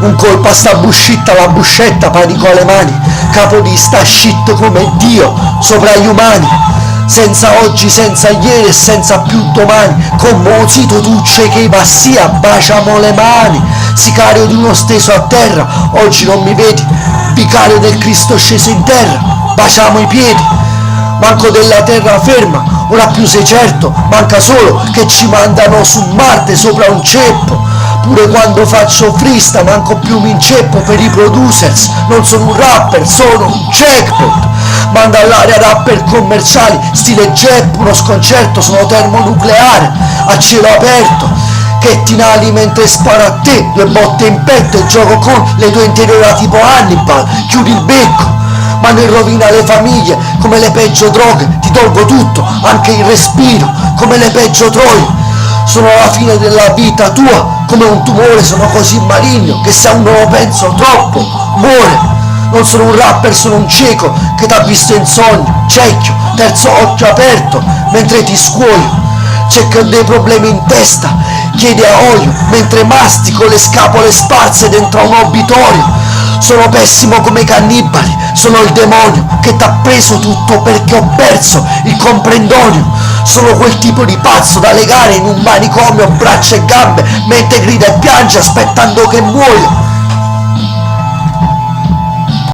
Un colpo a sta buscitta, la buscetta, panico alle mani, capo di sta shit come Dio sopra gli umani. Senza oggi, senza ieri e senza più domani, commozito tucce che i passia, baciamo le mani. Sicario di uno steso a terra, oggi non mi vedi, vicario del Cristo sceso in terra, baciamo i piedi. Manco della terra ferma, ora più sei certo, manca solo che ci mandano su Marte sopra un ceppo. Pure quando faccio freestyle manco più mi inceppo per i producers, non sono un rapper, sono un jackpot. Manda all'aria rapper commerciali, stile Jep, uno sconcerto, sono termonucleare, a cielo aperto, che ti inali mentre sparo a te, 2 botte in petto e gioco con le tue interiora tipo Hannibal, chiudi il becco. Ma ne rovina le famiglie come le peggio droghe, ti tolgo tutto, anche il respiro, come le peggio troie. Sono alla fine della vita tua, come un tumore, sono così maligno che se a uno lo penso troppo, muore. Non sono un rapper, sono un cieco che t'ha visto in sogno, cecchio, terzo occhio aperto, mentre ti scuoio. C'è che ho dei problemi in testa, chiede a olio, mentre mastico le scapole sparse dentro a un obitorio. Sono pessimo come i cannibali, sono il demonio che t'ha preso tutto perché ho perso il comprendonio. Sono quel tipo di pazzo da legare in un manicomio braccia e gambe, mentre grida e piange aspettando che muoio.